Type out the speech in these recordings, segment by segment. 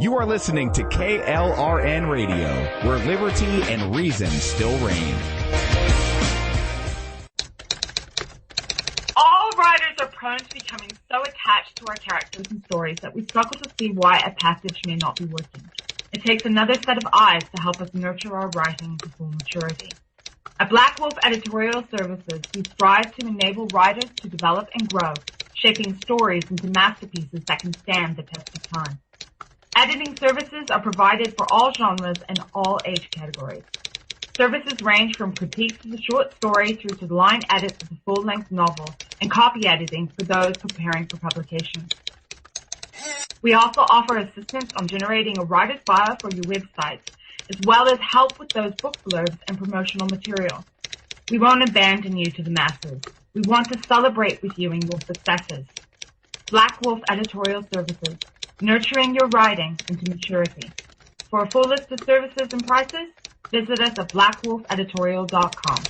You are listening to KLRN Radio, where liberty and reason still reign. All writers are prone to becoming so attached to our characters and stories that we struggle to see why a passage may not be working. It takes another set of eyes to help us nurture our writing to full maturity. At Black Wolf Editorial Services, we strive to enable writers to develop and grow, shaping stories into masterpieces that can stand the test of time. Editing services are provided for all genres and all age categories. Services range from critiques of the short story through to the line edits of the full-length novel and copy editing for those preparing for publication. We also offer assistance on generating a writer's bio for your website, as well as help with those book blurbs and promotional material. We won't abandon you to the masses. We want to celebrate with you in your successes. Black Wolf Editorial Services, nurturing your writing into maturity. For a full list of services and prices, visit us at blackwolfeditorial.com.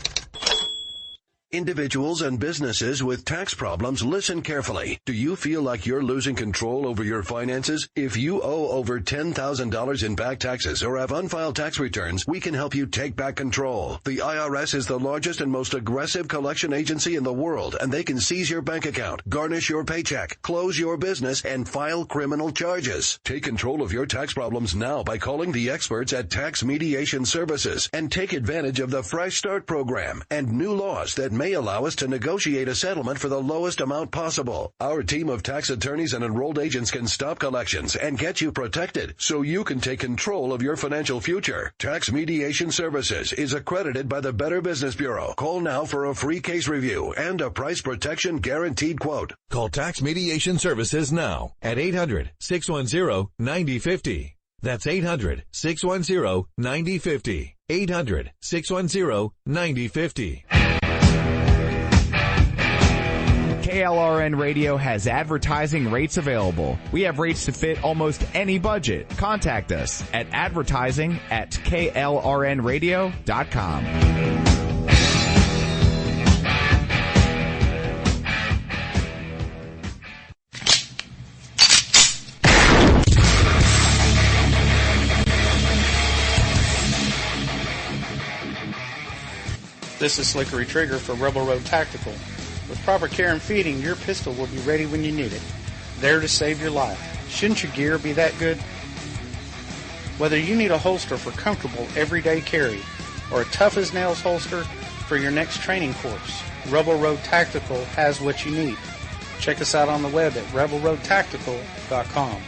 Individuals and businesses with tax problems, listen carefully. Do you feel like you're losing control over your finances? If you owe over $10,000 in back taxes or have unfiled tax returns, we can help you take back control. The IRS is the largest and most aggressive collection agency in the world, and they can seize your bank account, garnish your paycheck, close your business, and file criminal charges. Take control of your tax problems now by calling the experts at Tax Mediation Services and take advantage of the Fresh Start program and new laws that may allow us to negotiate a settlement for the lowest amount possible. Our team of tax attorneys and enrolled agents can stop collections and get you protected so you can take control of your financial future. Tax Mediation Services is accredited by the Better Business Bureau. Call now for a free case review and a price protection guaranteed quote. Call Tax Mediation Services now at 800-610-9050. That's 800-610-9050. 800-610-9050. KLRN Radio has advertising rates available. We have rates to fit almost any budget. Contact us at advertising@klrnradio.com. This is Slickery Trigger for Rebel Road Tactical. With proper care and feeding, your pistol will be ready when you need it. There to save your life. Shouldn't your gear be that good? Whether you need a holster for comfortable everyday carry or a tough-as-nails holster for your next training course, Rebel Road Tactical has what you need. Check us out on the web at rebelroadtactical.com.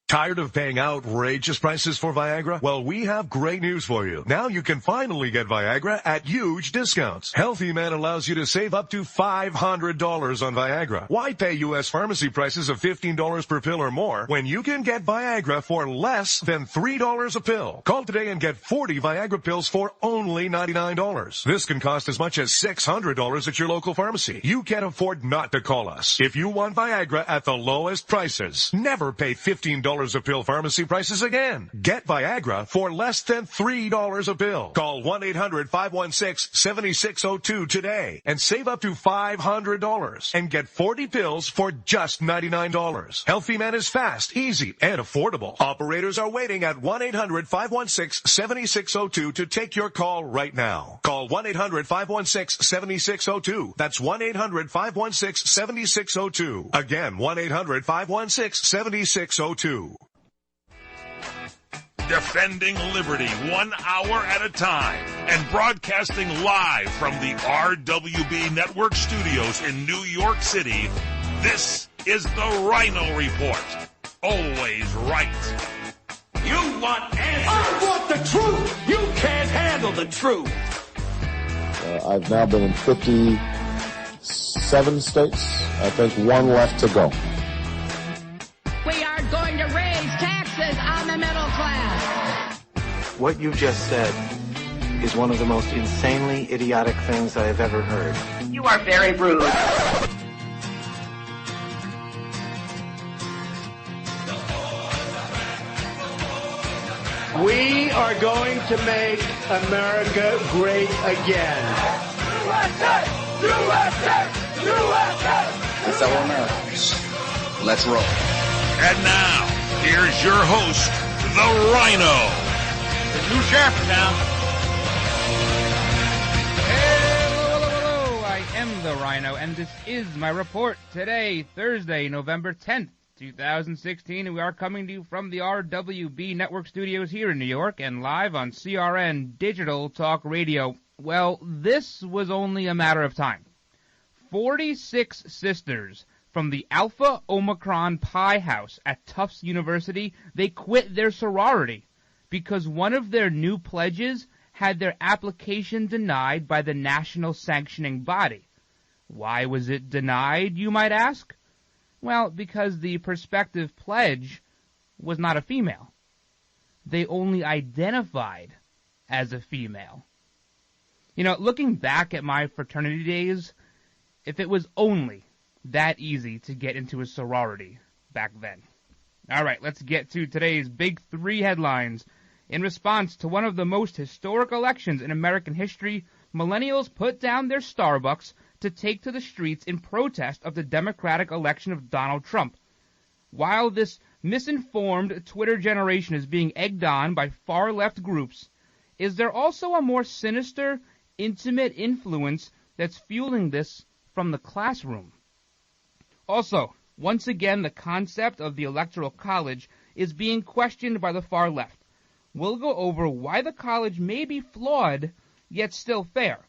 Tired of paying outrageous prices for Viagra? Well, we have great news for you. Now you can finally get Viagra at huge discounts. Healthy Man allows you to save up to $500 on Viagra. Why pay U.S. pharmacy prices of $15 per pill or more when you can get Viagra for less than $3 a pill? Call today and get 40 Viagra pills for only $99. This can cost as much as $600 at your local pharmacy. You can't afford not to call us. If you want Viagra at the lowest prices, never pay $15 a pill pharmacy prices again. Get Viagra for less than $3 a pill. Call 1-800-516-7602 today and save up to $500 and get 40 pills for just $99. Healthy Man is fast, easy, and affordable. Operators are waiting at 1-800-516-7602 to take your call right now. Call 1-800-516-7602. That's 1-800-516-7602. Again, 1-800-516-7602. Defending liberty 1 hour at a time and broadcasting live from the RWB Network studios in New York City. This is the Ryno Report. Always right. You want answers. I want the truth. You can't handle the truth. I've now been in 57 states. I think one left to go. We are going to raise taxes on the middle class. What you just said is one of the most insanely idiotic things I have ever heard. You are very rude. We are going to make America great again. USA! USA! USA! Fellow Americans, let's roll. And now, here's your host, the Ryno. There's new sheriff in town. Hello. I am the Ryno, and this is my report today, Thursday, November 10th, 2016, and we are coming to you from the RWB Network Studios here in New York and live on CRN Digital Talk Radio. Well, this was only a matter of time. 46 sisters from the Alpha Omicron Pi House at Tufts University, they quit their sorority because one of their new pledges had their application denied by the national sanctioning body. Why was it denied, you might ask? Well, because the prospective pledge was not a female. They only identified as a female. You know, looking back at my fraternity days, if it was only that easy to get into a sorority back then. All right, let's get to today's big three headlines. In response to one of the most historic elections in American history, millennials put down their Starbucks to take to the streets in protest of the Democratic election of Donald Trump. While this misinformed Twitter generation is being egged on by far-left groups, is there also a more sinister, intimate influence that's fueling this from the classroom? Also, once again, the concept of the Electoral College is being questioned by the far left. We'll go over why the college may be flawed, yet still fair,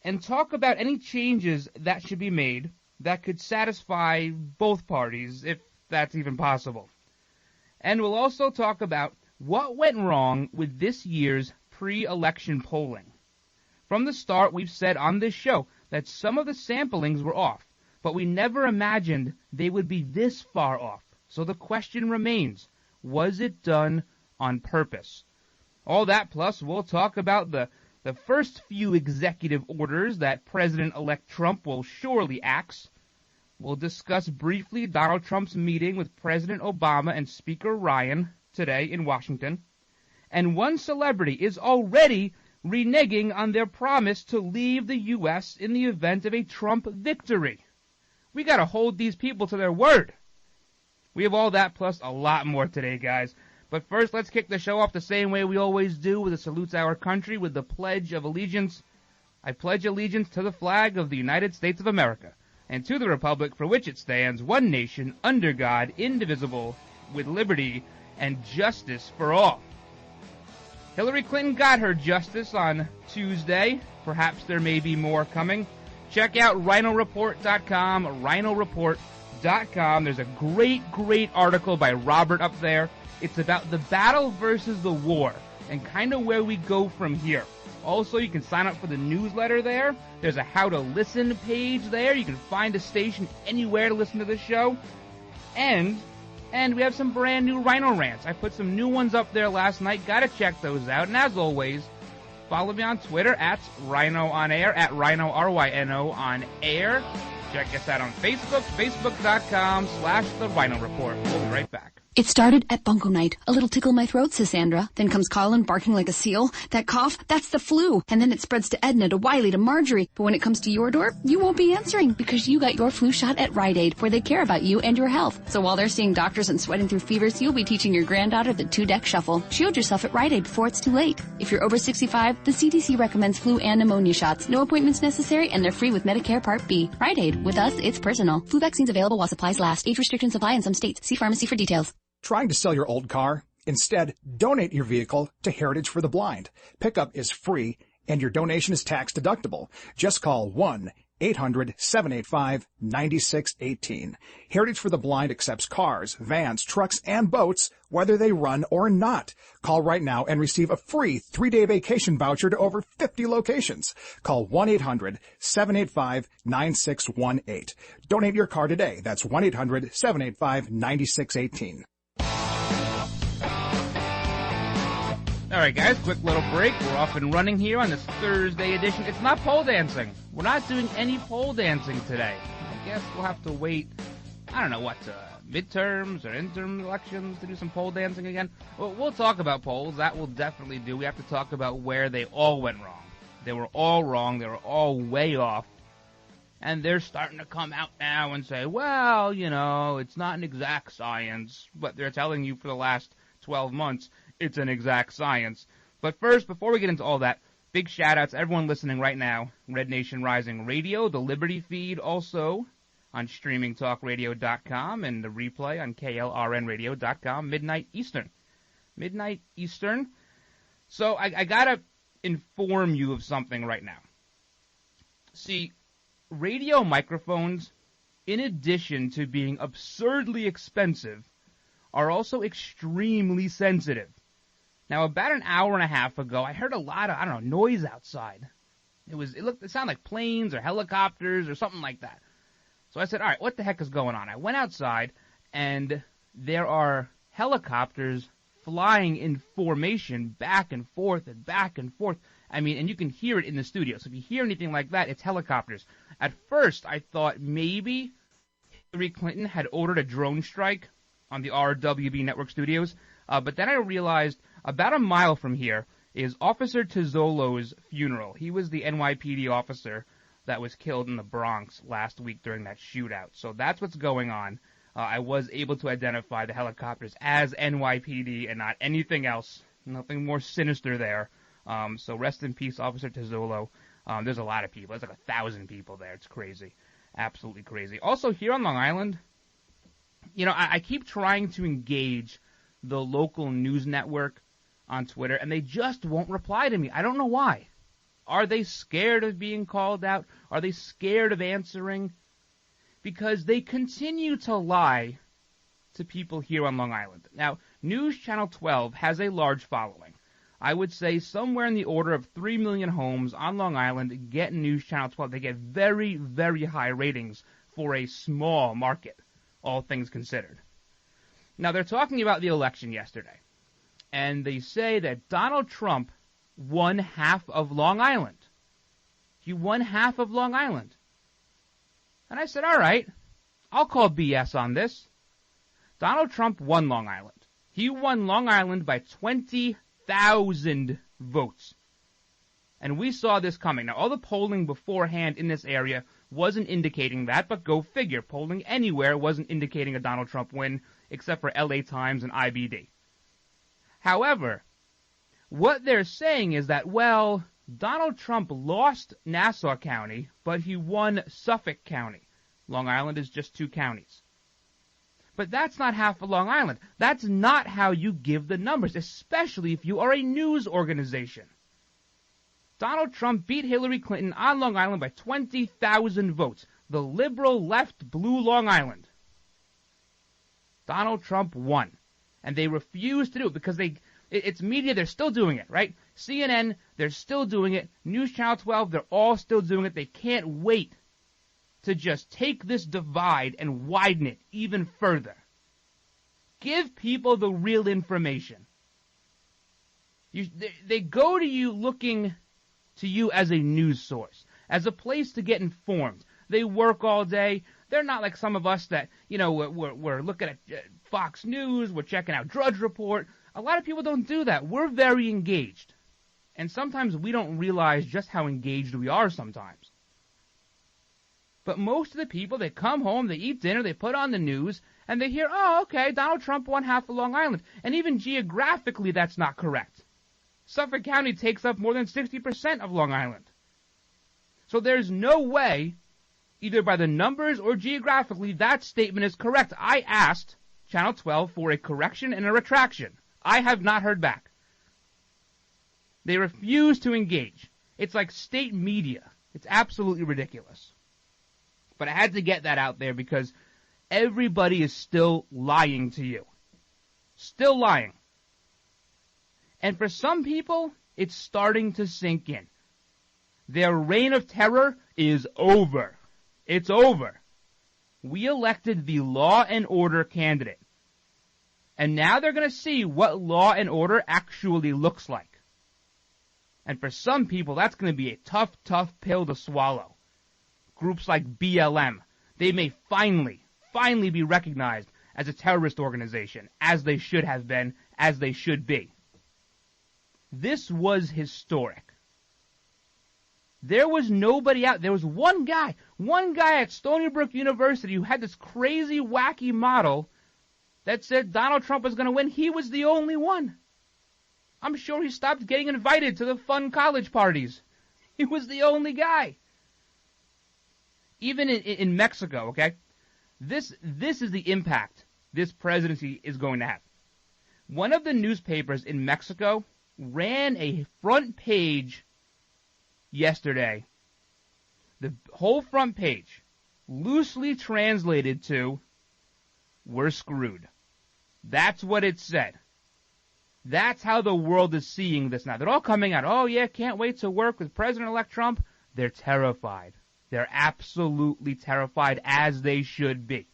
and talk about any changes that should be made that could satisfy both parties, if that's even possible. And we'll also talk about what went wrong with this year's pre-election polling. From the start, we've said on this show that some of the samplings were off, but we never imagined they would be this far off. So the question remains, was it done on purpose? All that plus we'll talk about the first few executive orders that President-elect Trump will surely axe. We'll discuss briefly Donald Trump's meeting with President Obama and Speaker Ryan today in Washington. And one celebrity is already reneging on their promise to leave the U.S. in the event of a Trump victory. We got to hold these people to their word. We have all that plus a lot more today, guys. But first, let's kick the show off the same way we always do with a salute to our country with the Pledge of Allegiance. I pledge allegiance to the flag of the United States of America and to the republic for which it stands, one nation, under God, indivisible, with liberty and justice for all. Hillary Clinton got her justice on Tuesday. Perhaps there may be more coming. Check out RynoReport.com, RynoReport.com. There's a great article by Robert up there. It's about the battle versus the war and kind of where we go from here. Also, you can sign up for the newsletter there. There's a how to listen page there. You can find a station anywhere to listen to the show. And we have some brand new Ryno rants. I put some new ones up there last night. Gotta check those out. And as always, follow me on Twitter at Ryno on Air, at Ryno, R-Y-N-O on Air. Check us out on Facebook, Facebook.com/The Ryno Report. We'll be right back. It started at Bunko Night. A little tickle in my throat, says Sandra. Then comes Colin barking like a seal. That cough, that's the flu. And then it spreads to Edna, to Wiley, to Marjorie. But when it comes to your door, you won't be answering because you got your flu shot at Rite Aid, where they care about you and your health. So while they're seeing doctors and sweating through fevers, you'll be teaching your granddaughter the 2-deck shuffle. Shield yourself at Rite Aid before it's too late. If you're over 65, the CDC recommends flu and pneumonia shots. No appointments necessary, and they're free with Medicare Part B. Rite Aid. With us, it's personal. Flu vaccines available while supplies last. Age restrictions apply in some states. See pharmacy for details. Trying to sell your old car? Instead, donate your vehicle to Heritage for the Blind. Pickup is free, and your donation is tax deductible. Just call 1-800-785-9618. Heritage for the Blind accepts cars, vans, trucks, and boats, whether they run or not. Call right now and receive a free 3-day vacation voucher to over 50 locations. Call 1-800-785-9618. Donate your car today. That's 1-800-785-9618. All right, guys, quick little break. We're off and running here on this Thursday edition. It's not pole dancing. We're not doing any pole dancing today. I guess we'll have to wait, I don't know what, midterms or interim elections to do some pole dancing again. Well, we'll talk about polls. That we'll definitely do. We have to talk about where they all went wrong. They were all wrong. They were all way off. And they're starting to come out now and say, well, it's not an exact science, but they're telling you for the last 12 months it's an exact science. But first, before we get into all that, big shout-outs to everyone listening right now. Red Nation Rising Radio, the Liberty feed also on streamingtalkradio.com, and the replay on klrnradio.com, midnight Eastern. Midnight Eastern. So I got to inform you of something right now. See, radio microphones, in addition to being absurdly expensive, are also extremely sensitive. Now, about an hour and a half ago, I heard a lot of, noise outside. It sounded like planes or helicopters or something like that. So I said, all right, what the heck is going on? I went outside, and there are helicopters flying in formation back and forth and back and forth. I mean, and you can hear it in the studio. So if you hear anything like that, it's helicopters. At first, I thought maybe Hillary Clinton had ordered a drone strike on the RWB Network studios. But then I realized about a mile from here is Officer Tizzolo's funeral. He was the NYPD officer that was killed in the Bronx last week during that shootout. So that's what's going on. I was able to identify the helicopters as NYPD and not anything else. Nothing more sinister there. So rest in peace, Officer Tizzolo. There's a lot of people. There's like 1,000 people there. It's crazy. Absolutely crazy. Also, here on Long Island, I keep trying to engage the local news network on Twitter, and they just won't reply to me. I don't know why. Are they scared of being called out? Are they scared of answering? Because they continue to lie to people here on Long Island. Now, News Channel 12 has a large following. I would say somewhere in the order of 3 million homes on Long Island get News Channel 12. They get very, very high ratings for a small market, all things considered. Now, they're talking about the election yesterday, and they say that Donald Trump won half of Long Island. He won half of Long Island. And I said, all right, I'll call BS on this. Donald Trump won Long Island. He won Long Island by 20,000 votes. And we saw this coming. Now, all the polling beforehand in this area wasn't indicating that, but go figure. Polling anywhere wasn't indicating a Donald Trump win, except for LA Times and IBD. However, what they're saying is that, well, Donald Trump lost Nassau County, but he won Suffolk County. Long Island is just 2 counties. But that's not half of Long Island. That's not how you give the numbers, especially if you are a news organization. Donald Trump beat Hillary Clinton on Long Island by 20,000 votes. The liberal left blew Long Island. Donald Trump won. And they refuse to do it because it's media, they're still doing it, right? CNN, they're still doing it. News Channel 12, they're all still doing it. They can't wait to just take this divide and widen it even further. Give people the real information. They go to you looking to you as a news source, as a place to get informed. They work all day. They're not like some of us that, we're looking at Fox News, we're checking out Drudge Report. A lot of people don't do that. We're very engaged. And sometimes we don't realize just how engaged we are sometimes. But most of the people, they come home, they eat dinner, they put on the news, and they hear, oh, okay, Donald Trump won half of Long Island. And even geographically, that's not correct. Suffolk County takes up more than 60% of Long Island. So there's no way, either by the numbers or geographically, that statement is correct. I asked Channel 12 for a correction and a retraction. I have not heard back. They refuse to engage. It's like state media. It's absolutely ridiculous. But I had to get that out there because everybody is still lying to you. Still lying. And for some people, it's starting to sink in. Their reign of terror is over. It's over. We elected the law and order candidate. And now they're going to see what law and order actually looks like. And for some people, that's going to be a tough, tough pill to swallow. Groups like BLM, they may finally be recognized as a terrorist organization, as they should have been, as they should be. This was historic. There was nobody out. There was one guy at Stony Brook University who had this crazy, wacky model that said Donald Trump was going to win. He was the only one. I'm sure he stopped getting invited to the fun college parties. He was the only guy. Even in Mexico, okay? This is the impact this presidency is going to have. One of the newspapers in Mexico ran a front page yesterday. The whole front page, loosely translated to, "We're screwed." That's what it said. That's how the world is seeing this now. They're all coming out, oh yeah, can't wait to work with President-elect Trump. They're terrified. They're absolutely terrified, as they should be.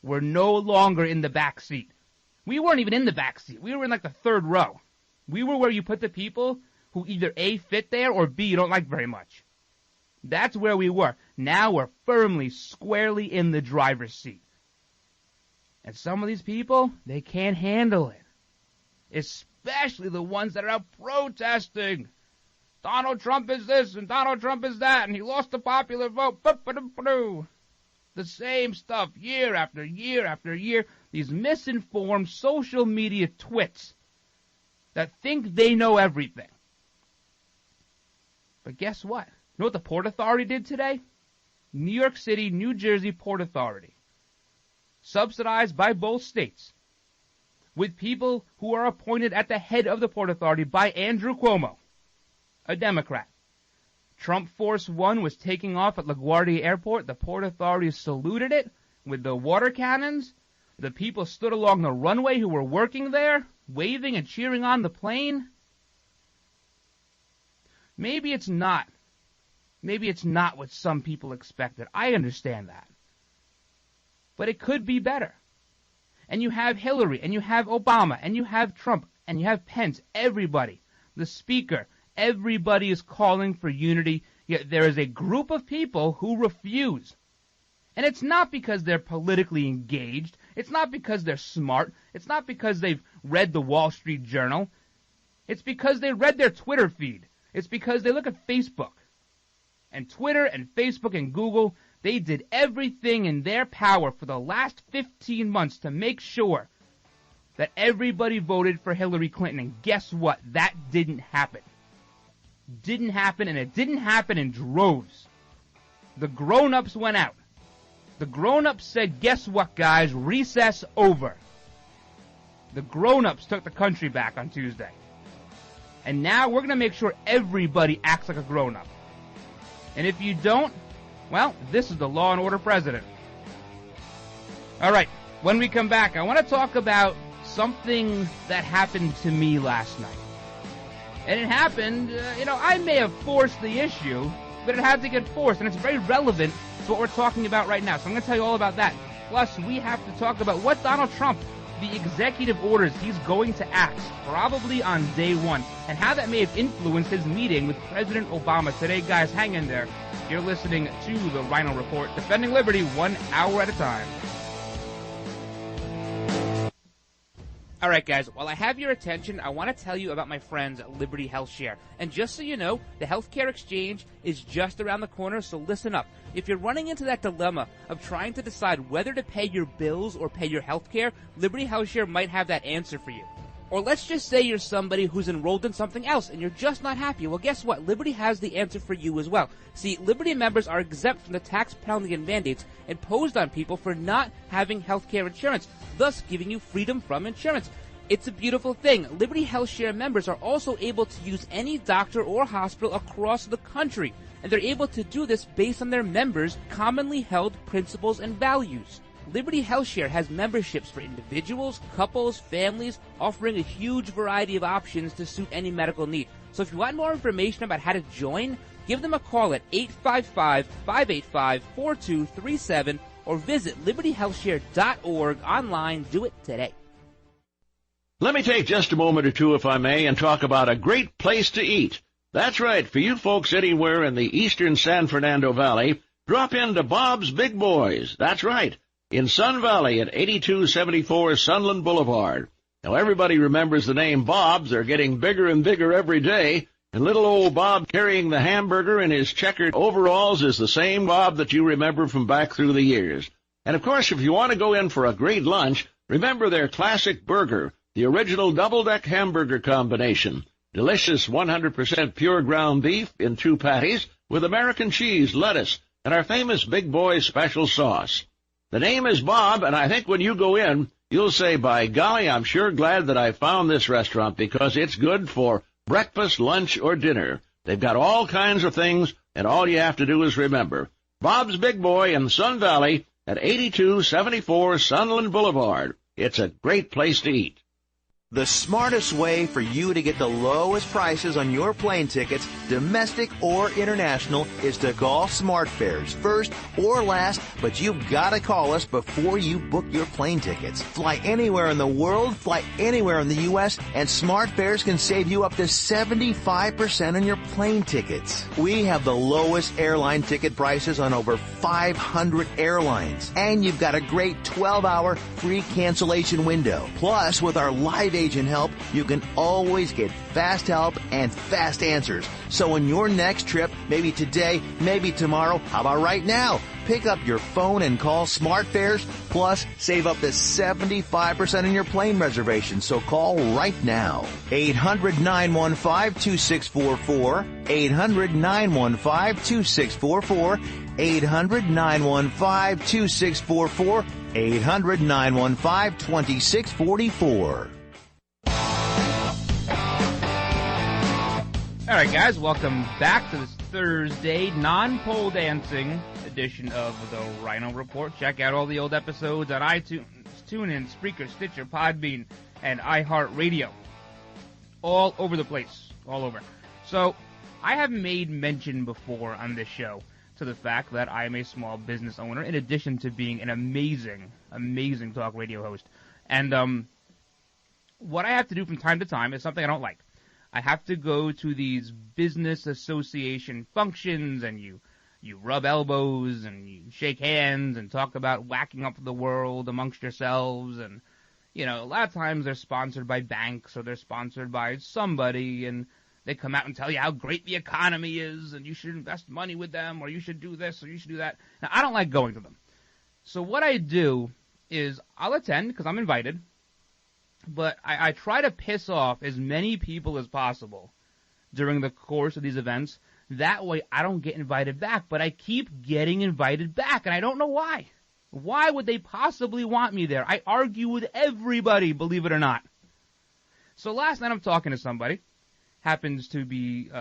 We're no longer in the back seat. We weren't even in the back seat. We were in like the third row. We were where you put the people who either A, fit there, or B, you don't like very much. That's where we were. Now we're firmly, squarely in the driver's seat. And some of these people, they can't handle it. Especially the ones that are out protesting. Donald Trump is this and Donald Trump is that, and he lost the popular vote. The same stuff year after year after year. These misinformed social media twits that think they know everything. But guess what? You know what the Port Authority did today? New York City, New Jersey Port Authority. Subsidized by both states. With people who are appointed at the head of the Port Authority by Andrew Cuomo, a Democrat. Trump Force One was taking off at LaGuardia Airport. The Port Authority saluted it with the water cannons. The people stood along the runway who were working there, waving and cheering on the plane. Maybe it's not what some people expected. I understand that. But it could be better. And you have Hillary, and you have Obama, and you have Trump, and you have Pence, everybody, the speaker, everybody is calling for unity, yet there is a group of people who refuse. And it's not because they're politically engaged, it's not because they're smart, it's not because they've read the Wall Street Journal, it's because they read their Twitter feed, it's because they look at Facebook. And Twitter and Facebook and Google, they did everything in their power for the last 15 months to make sure that everybody voted for Hillary Clinton. And guess what? That didn't happen. Didn't happen, and it didn't happen in droves. The grown-ups went out. The grown-ups said, guess what, guys? Recess over. The grown-ups took the country back on Tuesday. And now we're going to make sure everybody acts like a grown-up. And if you don't, well, this is the law and order president. All right, when we come back, I want to talk about something that happened to me last night. And it happened, I may have forced the issue, but it had to get forced, and it's very relevant to what we're talking about right now. So I'm going to tell you all about that. Plus, we have to talk about what Donald Trump, the executive orders he's going to act, probably on day one, and how that may have influenced his meeting with President Obama today. Guys, hang in there. You're listening to the Ryno Report, defending liberty 1 hour at a time. All right, guys, while I have your attention, I want to tell you about my friends at Liberty Health Share. And just so you know, the healthcare exchange is just around the corner, so listen up. If you're running into that dilemma of trying to decide whether to pay your bills or pay your healthcare, Liberty Health Share might have that answer for you. Or let's just say you're somebody who's enrolled in something else and you're just not happy. Well, guess what? Liberty has the answer for you as well. See, Liberty members are exempt from the tax penalty and mandates imposed on people for not having healthcare insurance, thus giving you freedom from insurance. It's a beautiful thing. Liberty Health Share members are also able to use any doctor or hospital across the country, and they're able to do this based on their members' commonly held principles and values. Liberty Health Share has memberships for individuals, couples, families, offering a huge variety of options to suit any medical need. So if you want more information about how to join, give them a call at 855-585-4237 or visit libertyhealthshare.org online. Do it today. Let me take just a moment or two, if I may, and talk about a great place to eat. That's right, for you folks anywhere in the eastern San Fernando Valley, drop into Bob's Big Boys. That's right, in Sun Valley at 8274 Sunland Boulevard. Now, everybody remembers the name Bob's. They're getting bigger and bigger every day. And little old Bob carrying the hamburger in his checkered overalls is the same Bob that you remember from back through the years. And, of course, if you want to go in for a great lunch, remember their classic burger, the original double-deck hamburger combination. Delicious 100% pure ground beef in 2 patties with American cheese, lettuce, and our famous Big Boy special sauce. The name is Bob, and I think when you go in, you'll say, by golly, I'm sure glad that I found this restaurant because it's good for breakfast, lunch, or dinner. They've got all kinds of things, and all you have to do is remember. Bob's Big Boy in Sun Valley at 8274 Sunland Boulevard. It's a great place to eat. The smartest way for you to get the lowest prices on your plane tickets, domestic or international, is to call SmartFares first or last, but you've got to call us before you book your plane tickets. Fly anywhere in the world, fly anywhere in the U.S., and SmartFares can save you up to 75% on your plane tickets. We have the lowest airline ticket prices on over 500 airlines, and you've got a great 12-hour free cancellation window. Plus, with our live agent help, you can always get fast help and fast answers. So on your next trip, maybe today, maybe tomorrow, how about right now? Pick up your phone and call SmartFares, plus save up to 75% on your plane reservation. So call right now. 800-915-2644, 800-915-2644, 800-915-2644, 800-915-2644. All right, guys, welcome back to this Thursday non-pole dancing edition of the Ryno Report. Check out all the old episodes on iTunes, TuneIn, Spreaker, Stitcher, Podbean, and iHeartRadio. All over the place, all over. So, I have made mention before on this show to the fact that I am a small business owner, in addition to being an amazing, amazing talk radio host. And what I have to do from time to time is something I don't like. I have to go to these business association functions, and you rub elbows, and you shake hands, and talk about whacking up the world amongst yourselves, and, you know, a lot of times they're sponsored by banks, or they're sponsored by somebody, and they come out and tell you how great the economy is, and you should invest money with them, or you should do this, or you should do that. Now, I don't like going to them. So what I do is I'll attend, because I'm invited, but I try to piss off as many people as possible during the course of these events. That way I don't get invited back, but I keep getting invited back, and I don't know why. Why would they possibly want me there? I argue with everybody, believe it or not. So last night I'm talking to somebody, happens to be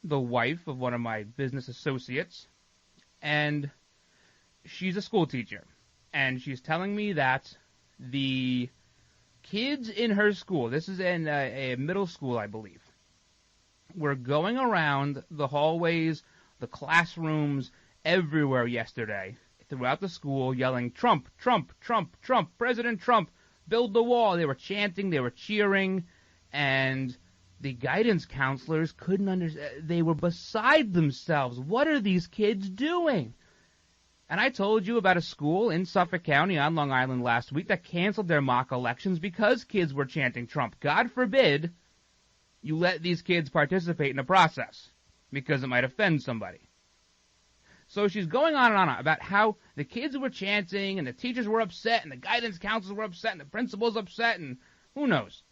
the wife of one of my business associates, and she's a school teacher, and she's telling me that the kids in her school, this is in a middle school, I believe, were going around the hallways, the classrooms, everywhere yesterday, throughout the school, yelling, Trump, Trump, Trump, Trump, President Trump, build the wall. They were chanting, they were cheering, and the guidance counselors couldn't understand. They were beside themselves. What are these kids doing? And I told you about a school in Suffolk County on Long Island last week that canceled their mock elections because kids were chanting Trump. God forbid you let these kids participate in the process, because it might offend somebody. So she's going on and on about how the kids were chanting, and the teachers were upset, and the guidance counselors were upset, and the principal's upset, and who knows.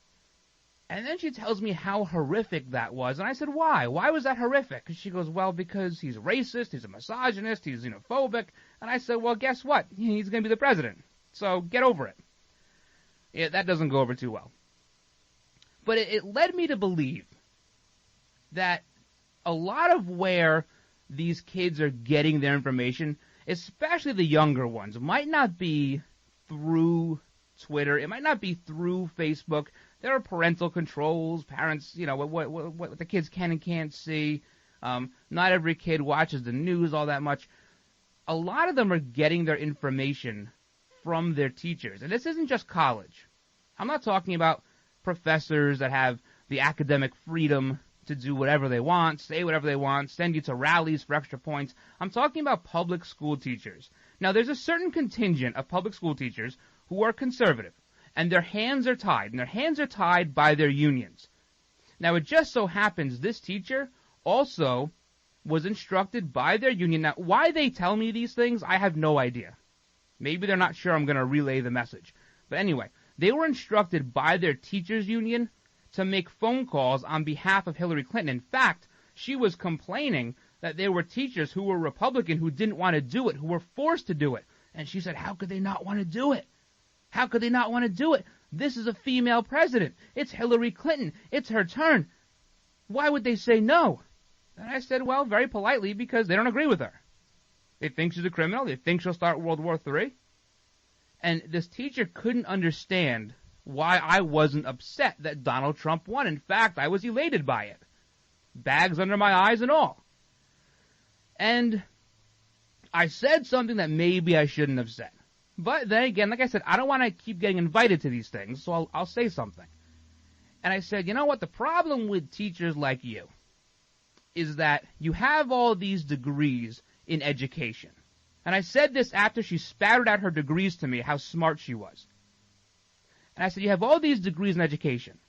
And then she tells me how horrific that was. And I said, why? Why was that horrific? And she goes, well, because he's racist, he's a misogynist, he's xenophobic. And I said, well, guess what? He's going to be the president. So get over it. That doesn't go over too well. But it led me to believe that a lot of where these kids are getting their information, especially the younger ones, might not be through Twitter. It might not be through Facebook. There are parental controls, parents, you know, what the kids can and can't see. Not every kid watches the news all that much. A lot of them are getting their information from their teachers. And this isn't just college. I'm not talking about professors that have the academic freedom to do whatever they want, say whatever they want, send you to rallies for extra points. I'm talking about public school teachers. Now, there's a certain contingent of public school teachers who are conservative, and their hands are tied, and their hands are tied by their unions. Now, it just so happens this teacher also was instructed by their union. Now, why they tell me these things, I have no idea. Maybe they're not sure I'm going to relay the message. But anyway, they were instructed by their teachers' union to make phone calls on behalf of Hillary Clinton. In fact, she was complaining that there were teachers who were Republican who didn't want to do it, who were forced to do it. And she said, how could they not want to do it? How could they not want to do it? This is a female president. It's Hillary Clinton. It's her turn. Why would they say no? And I said, well, very politely, because they don't agree with her. They think she's a criminal. They think she'll start World War III. And this teacher couldn't understand why I wasn't upset that Donald Trump won. In fact, I was elated by it. Bags under my eyes and all. And I said something that maybe I shouldn't have said. But then again, like I said, I don't want to keep getting invited to these things, so I'll say something. And I said, you know what, the problem with teachers like you is that you have all these degrees in education. And I said this after she spattered out her degrees to me, how smart she was. And I said, you have all these degrees in education,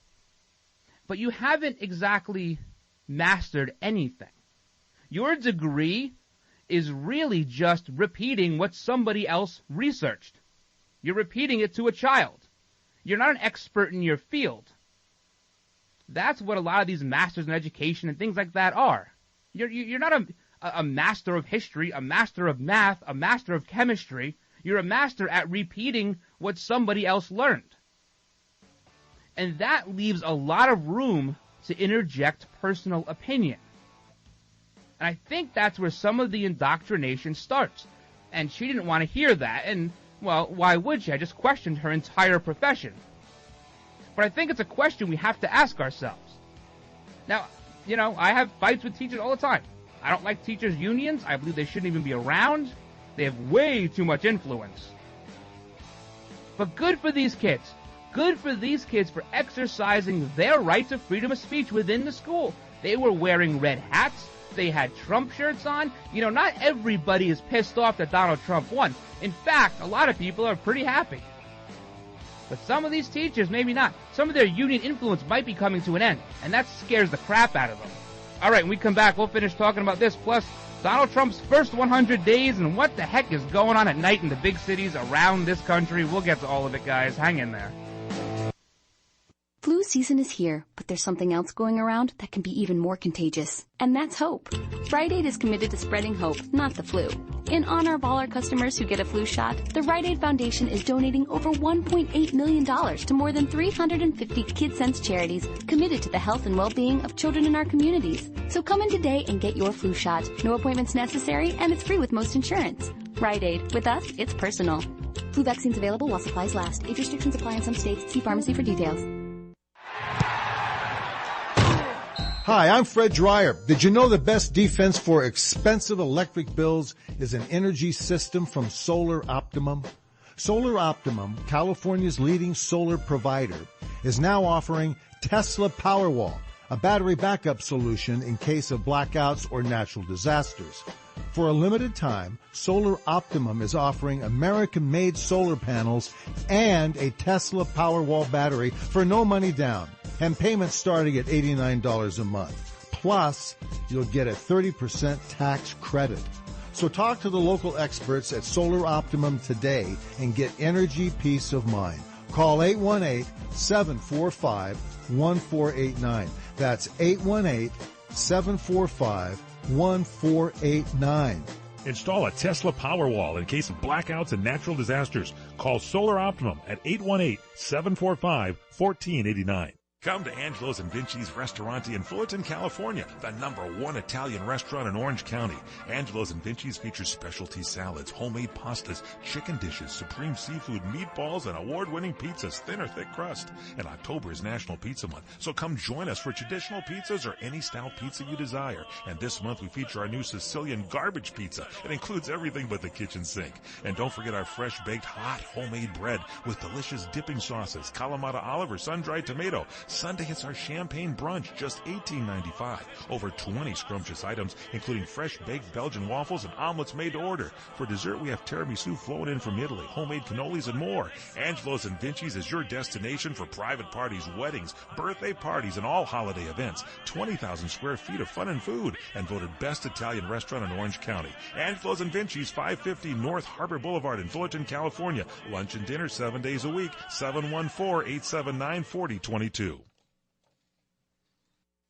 but you haven't exactly mastered anything. Your degree is really just repeating what somebody else researched. You're repeating it to a child. You're not an expert in your field. That's what a lot of these masters in education and things like that are. You're not a master of history, a master of math, a master of chemistry. You're a master at repeating what somebody else learned. And that leaves a lot of room to interject personal opinion. And I think that's where some of the indoctrination starts. And she didn't want to hear that. And, well, why would she? I just questioned her entire profession. But I think it's a question we have to ask ourselves. Now, you know, I have fights with teachers all the time. I don't like teachers' unions. I believe they shouldn't even be around. They have way too much influence. But good for these kids. Good for these kids for exercising their right to freedom of speech within the school. They were wearing red hats. They had Trump shirts on. You know, not everybody is pissed off that Donald Trump won. In fact, a lot of people are pretty happy. But some of these teachers, maybe not. Some of their union influence might be coming to an end, and that scares the crap out of them. All right, when we come back, we'll finish talking about this, plus Donald Trump's first 100 days and what the heck is going on at night in the big cities around this country. We'll get to all of it, guys. Hang in there. Flu season is here, but there's something else going around that can be even more contagious, and that's hope. Rite Aid is committed to spreading hope, not the flu. In honor of all our customers who get a flu shot, the Rite Aid Foundation is donating over $1.8 million to more than 350 KidSense charities committed to the health and well-being of children in our communities. So come in today and get your flu shot. No appointments necessary, and it's free with most insurance. Rite Aid. With us, it's personal. Flu vaccines available while supplies last. Age restrictions apply in some states. See pharmacy for details. Hi, I'm Fred Dreyer. Did you know the best defense for expensive electric bills is an energy system from Solar Optimum? Solar Optimum, California's leading solar provider, is now offering Tesla Powerwall, a battery backup solution in case of blackouts or natural disasters. For a limited time, Solar Optimum is offering American-made solar panels and a Tesla Powerwall battery for no money down, and payments starting at $89 a month. Plus, you'll get a 30% tax credit. So talk to the local experts at Solar Optimum today and get energy peace of mind. Call 818-745-1489. That's 818-745-1489. Install a Tesla Powerwall in case of blackouts and natural disasters. Call Solar Optimum at 818-745-1489. Come to Angelo's and Vinci's Restaurante in Fullerton, California, the #1 Italian restaurant in Orange County. Angelo's and Vinci's features specialty salads, homemade pastas, chicken dishes, supreme seafood, meatballs, and award-winning pizzas, thin or thick crust. And October is National Pizza Month, so come join us for traditional pizzas or any style pizza you desire. And this month we feature our new Sicilian garbage pizza. It includes everything but the kitchen sink. And don't forget our fresh-baked, hot, homemade bread with delicious dipping sauces, Kalamata olive or sun-dried tomato, Sunday, it's our champagne brunch, just $18.95. Over 20 scrumptious items, including fresh baked Belgian waffles and omelets made to order. For dessert, we have tiramisu flown in from Italy, homemade cannolis, and more. Angelo's and Vinci's is your destination for private parties, weddings, birthday parties, and all holiday events. 20,000 square feet of fun and food, and voted best Italian restaurant in Orange County. Angelo's and Vinci's, 550 North Harbor Boulevard in Fullerton, California. Lunch and dinner 7 days a week. 714-879-4022.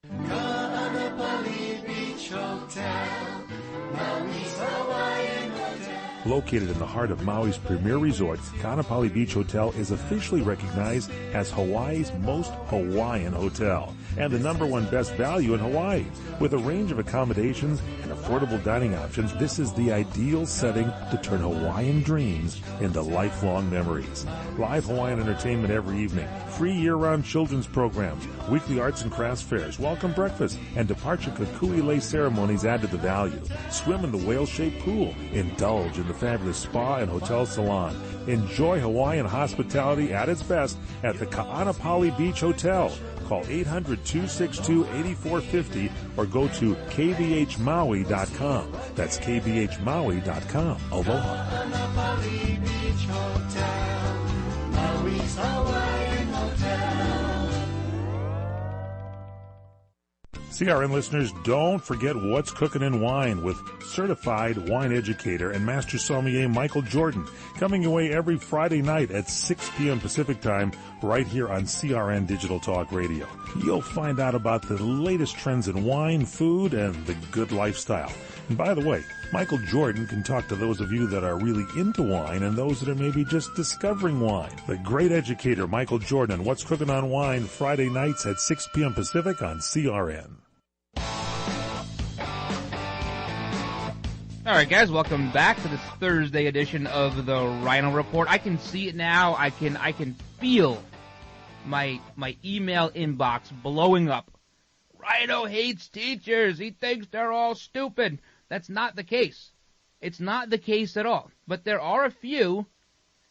Kaanapali Beach Hotel, Maui's Hawaiian Hotel. Located in the heart of Maui's premier resort, Kaanapali Beach Hotel is officially recognized as Hawaii's most Hawaiian hotel and the #1 best value in Hawaii. With a range of accommodations and affordable dining options, this is the ideal setting to turn Hawaiian dreams into lifelong memories. Live Hawaiian entertainment every evening, free year-round children's programs, weekly arts and crafts fairs, welcome breakfast, and departure kukui'lei ceremonies add to the value. Swim in the whale-shaped pool, indulge in the fabulous spa and hotel salon. Enjoy Hawaiian hospitality at its best at the Kaanapali Beach Hotel. Call 800-262-8450 or go to kbhmaui.com. That's kbhmaui.com. Aloha. Kaanapali Beach Hotel, Maui's Hawaiian Hotel. CRN listeners, don't forget what's cooking in wine with certified wine educator and master sommelier Michael Jordan, coming your way every Friday night at 6 p.m. Pacific Time right here on CRN Digital Talk Radio. You'll find out about the latest trends in wine, food, and the good lifestyle. And by the way, Michael Jordan can talk to those of you that are really into wine and those that are maybe just discovering wine. The great educator Michael Jordan on What's Cooking on Wine, Friday nights at 6 p.m. Pacific on CRN. All right, guys, welcome back to this Thursday edition of the Ryno Report. I can see it now. I can feel my email inbox blowing up. Ryno hates teachers. He thinks they're all stupid. That's not the case. It's not the case at all. But there are a few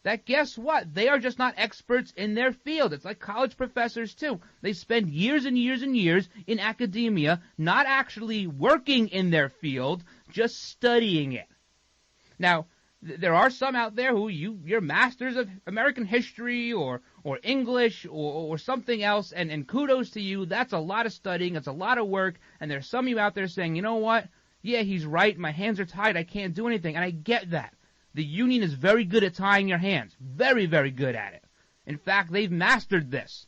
that, guess what? They are just not experts in their field. It's like college professors, too. They spend years and years and years in academia, not actually working in their field, just studying it. Now, there are some out there who you're masters of American history or English or something else, and kudos to you. That's a lot of studying. It's a lot of work. And there's some of you out there saying, you know what? Yeah, he's right. My hands are tied. I can't do anything. And I get that. The union is very good at tying your hands. Very, very good at it. In fact, they've mastered this.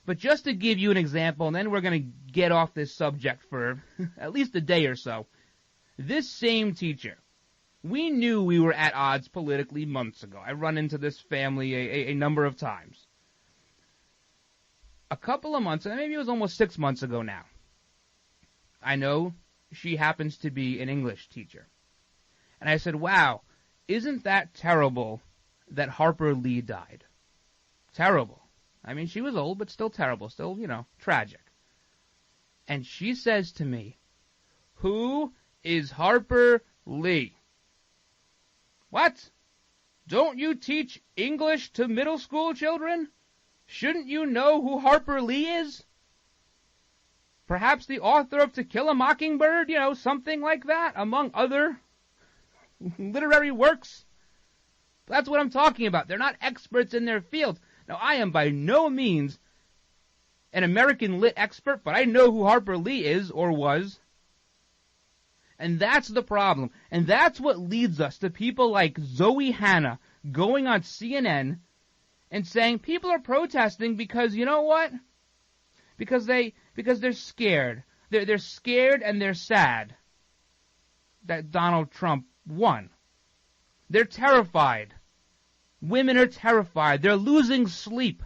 But just to give you an example, and then we're going to get off this subject for at least a day or so. This same teacher, we knew we were at odds politically months ago. I run into this family a number of times. A couple of months, maybe it was almost 6 months ago now. I know she happens to be an English teacher. And I said, wow, isn't that terrible that Harper Lee died? Terrible. I mean, she was old, but still terrible. Still, tragic. And she says to me, who is Harper Lee? What? Don't you teach English to middle school children? Shouldn't you know who Harper Lee is? Perhaps the author of To Kill a Mockingbird, something like that, among other literary works. That's what I'm talking about. They're not experts in their field. Now, I am by no means an American lit expert, but I know who Harper Lee is or was. And that's the problem. And that's what leads us to people like Zoe Hanna going on CNN and saying people are protesting because, you know what? Because they're scared. They're scared and they're sad that Donald Trump won. They're terrified. Women are terrified. They're losing sleep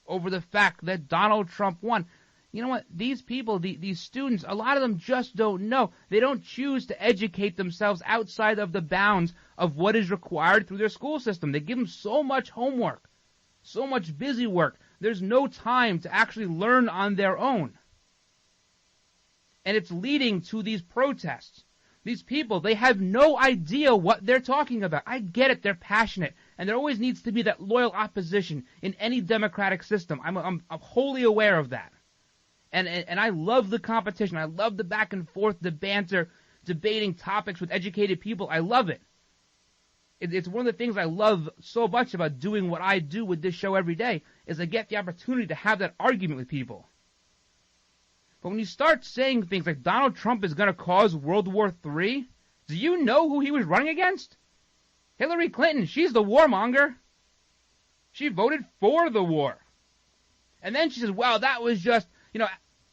over the fact that Donald Trump won. You know what? These people, these students, a lot of them just don't know. They don't choose to educate themselves outside of the bounds of what is required through their school system. They give them so much homework, so much busy work. There's no time to actually learn on their own. And it's leading to these protests. These people, they have no idea what they're talking about. I get it. They're passionate. And there always needs to be that loyal opposition in any democratic system. I'm wholly aware of that. And I love the competition. I love the back and forth, the banter, debating topics with educated people. I love it. It's one of the things I love so much about doing what I do with this show every day, is I get the opportunity to have that argument with people. But when you start saying things like Donald Trump is going to cause World War III, do you know who he was running against? Hillary Clinton. She's the warmonger. She voted for the war. And then she says, well, that was just,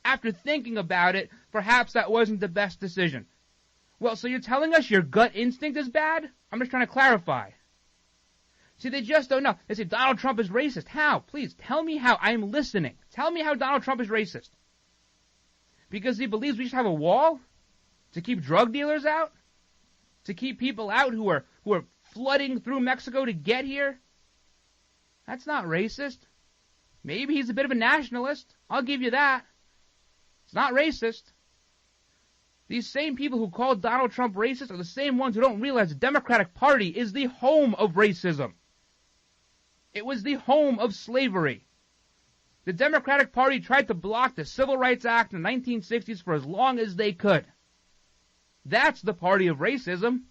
after thinking about it, perhaps that wasn't the best decision. Well, so you're telling us your gut instinct is bad? I'm just trying to clarify. See, they just don't know. They say Donald Trump is racist. How? Please, tell me how. I'm listening. Tell me how Donald Trump is racist. Because he believes we should have a wall? To keep drug dealers out? To keep people out who are flooding through Mexico to get here? That's not racist. Maybe he's a bit of a nationalist. I'll give you that. It's not racist. These same people who call Donald Trump racist are the same ones who don't realize the Democratic Party is the home of racism. It was the home of slavery. The Democratic Party tried to block the Civil Rights Act in the 1960s for as long as they could. That's the party of racism.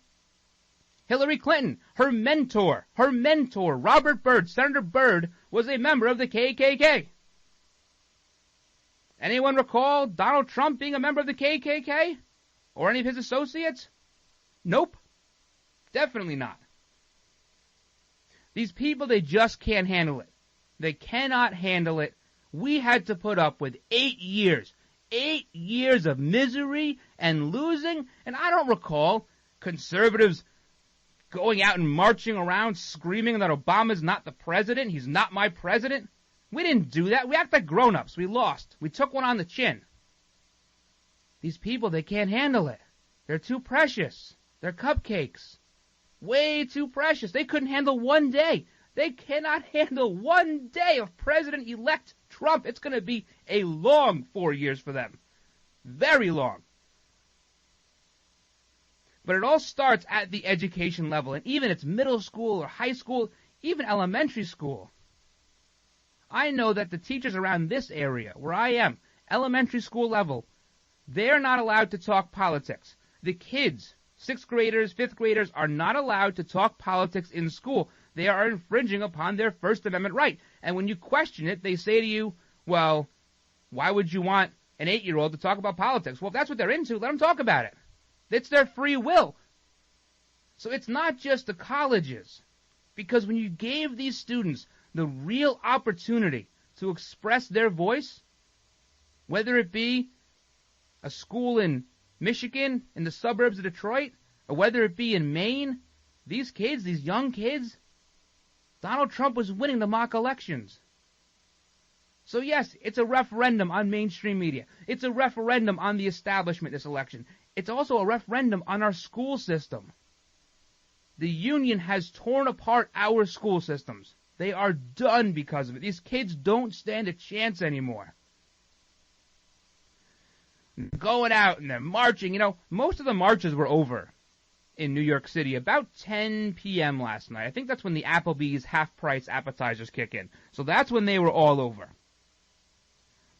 Hillary Clinton, her mentor, Robert Byrd, Senator Byrd, was a member of the KKK. Anyone recall Donald Trump being a member of the KKK? Or any of his associates? Nope. Definitely not. These people, they just can't handle it. They cannot handle it. We had to put up with 8 years. 8 years of misery and losing. And I don't recall conservatives going out and marching around screaming that Obama's not the president. He's not my president. We didn't do that. We act like grown-ups. We lost. We took one on the chin. These people, they can't handle it. They're too precious. They're cupcakes. Way too precious. They couldn't handle one day. They cannot handle one day of President-elect Trump. It's going to be a long 4 years for them. Very long. But it all starts at the education level, and even it's middle school or high school, even elementary school. I know that the teachers around this area, where I am, elementary school level, they're not allowed to talk politics. The kids, 6th graders, 5th graders, are not allowed to talk politics in school. They are infringing upon their First Amendment right. And when you question it, they say to you, well, why would you want an 8-year-old to talk about politics? Well, if that's what they're into, let them talk about it. It's their free will. So it's not just the colleges. Because when you gave these students the real opportunity to express their voice, whether it be a school in Michigan, in the suburbs of Detroit, or whether it be in Maine, these kids, these young kids, Donald Trump was winning the mock elections. So yes, it's a referendum on mainstream media. It's a referendum on the establishment this election. It's also a referendum on our school system. The union has torn apart our school systems. They are done because of it. These kids don't stand a chance anymore. Going out and they're marching. Most of the marches were over in New York City about 10 p.m. last night. I think that's when the Applebee's half-price appetizers kick in. So that's when they were all over.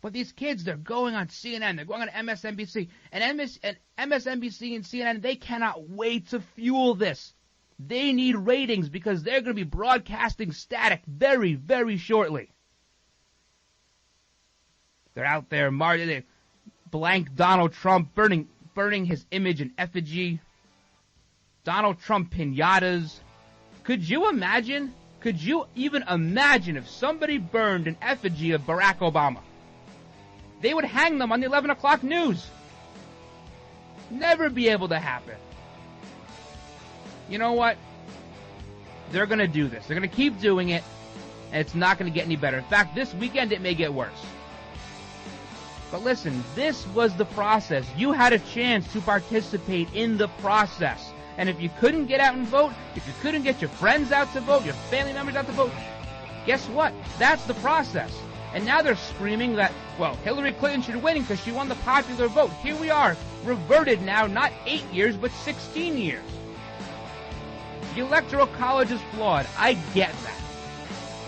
But these kids, they're going on CNN, they're going on MSNBC, and MSNBC and CNN, they cannot wait to fuel this. They need ratings because they're going to be broadcasting static very, very shortly. They're out there marching, blank Donald Trump, burning his image in effigy. Donald Trump piñatas. Could you even imagine if somebody burned an effigy of Barack Obama? They would hang them on the 11 o'clock news. Never be able to happen. You know what? They're going to do this. They're going to keep doing it, and it's not going to get any better. In fact, this weekend it may get worse. But listen, this was the process. You had a chance to participate in the process. And if you couldn't get out and vote, if you couldn't get your friends out to vote, your family members out to vote, guess what? That's the process. And now they're screaming that, well, Hillary Clinton should win because she won the popular vote. Here we are, reverted now, not 8 years, but 16 years. The Electoral College is flawed. I get that.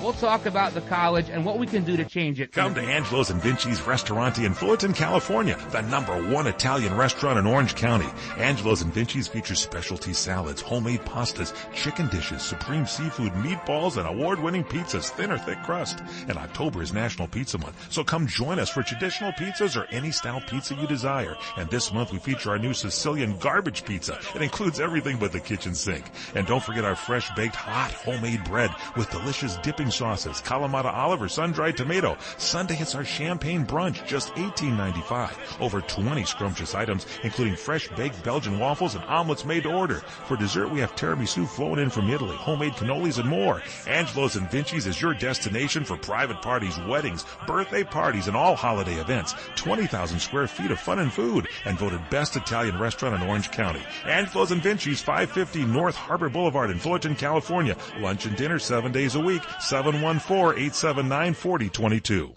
We'll talk about the college and what we can do to change it. Come to Angelo's and Vinci's Restaurante in Fullerton, California, the #1 Italian restaurant in Orange County. Angelo's and Vinci's features specialty salads, homemade pastas, chicken dishes, supreme seafood, meatballs, and award-winning pizzas, thin or thick crust. And October is National Pizza Month, so come join us for traditional pizzas or any style pizza you desire. And this month we feature our new Sicilian garbage pizza. It includes everything but the kitchen sink. And don't forget our fresh-baked, hot, homemade bread with delicious dipping sauces, Kalamata olive or sun-dried tomato. Sunday it's our champagne brunch, just $18.95. Over 20 scrumptious items, including fresh-baked Belgian waffles and omelets made to order. For dessert, we have tiramisu flown in from Italy, homemade cannolis, and more. Angelo's and Vinci's is your destination for private parties, weddings, birthday parties, and all holiday events. 20,000 square feet of fun and food, and voted best Italian restaurant in Orange County. Angelo's and Vinci's, 550 North Harbor Boulevard in Fullerton, California. Lunch and dinner 7 days a week. 714-879-4022.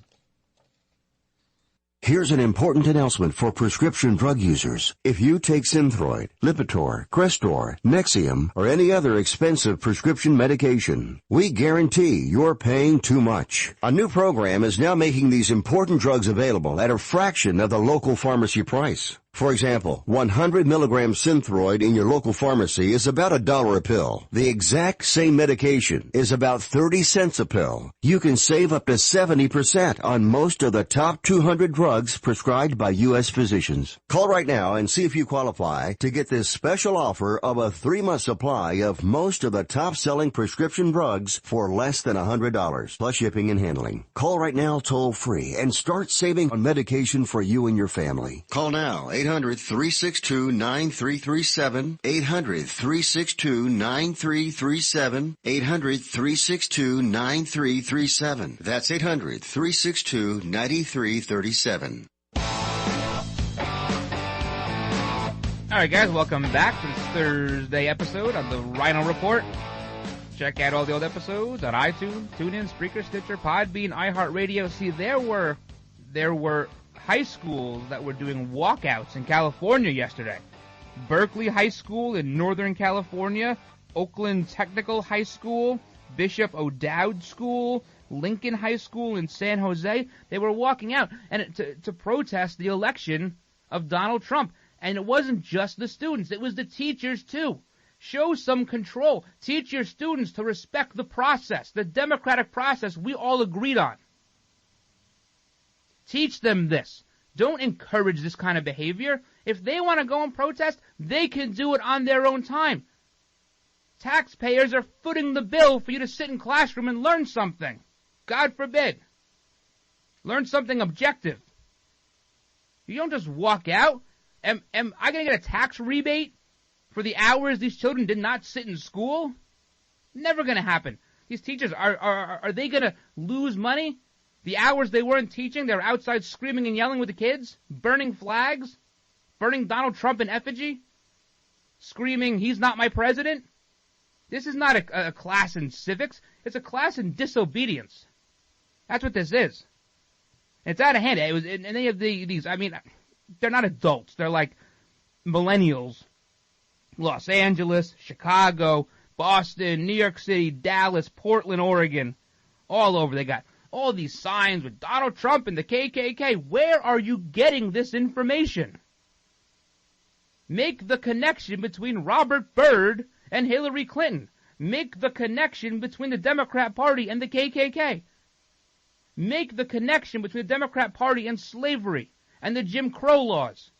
Here's an important announcement for prescription drug users. If you take Synthroid, Lipitor, Crestor, Nexium, or any other expensive prescription medication, we guarantee you're paying too much. A new program is now making these important drugs available at a fraction of the local pharmacy price. For example, 100 milligrams Synthroid in your local pharmacy is about $1 a pill. The exact same medication is about 30 cents a pill. You can save up to 70% on most of the top 200 drugs prescribed by U.S. physicians. Call right now and see if you qualify to get this special offer of a 3-month supply of most of the top-selling prescription drugs for less than $100, plus shipping and handling. Call right now toll-free and start saving on medication for you and your family. Call now, 800-362-9337, 800-362-9337, 800-362-9337. That's 800-362-9337. All right, guys, welcome back to this Thursday episode of the Ryno Report. Check out all the old episodes on iTunes, TuneIn, Spreaker, Stitcher, Podbean, iHeartRadio. See, there were high schools that were doing walkouts in California yesterday. Berkeley High School in Northern California, Oakland Technical High School, Bishop O'Dowd School, Lincoln High School in San Jose. They were walking out and to protest the election of Donald Trump. And it wasn't just the students, it was the teachers too. Show some control. Teach your students to respect the process, the democratic process we all agreed on. Teach them this. Don't encourage this kind of behavior. If they want to go and protest, they can do it on their own time. Taxpayers are footing the bill for you to sit in classroom and learn something. God forbid. Learn something objective. You don't just walk out. Am I going to get a tax rebate for the hours these children did not sit in school? Never going to happen. These teachers, are they going to lose money? The hours they weren't teaching, they were outside screaming and yelling with the kids, burning flags, burning Donald Trump in effigy, screaming, "He's not my president." This is not a class in civics. It's a class in disobedience. That's what this is. It's out of hand. And they have these, I mean, they're not adults. They're like millennials. Los Angeles, Chicago, Boston, New York City, Dallas, Portland, Oregon, all over. They got all these signs with Donald Trump and the KKK. Where are you getting this information? Make the connection between Robert Byrd and Hillary Clinton. Make the connection between the Democrat Party and the KKK. Make the connection between the Democrat Party and slavery and the Jim Crow laws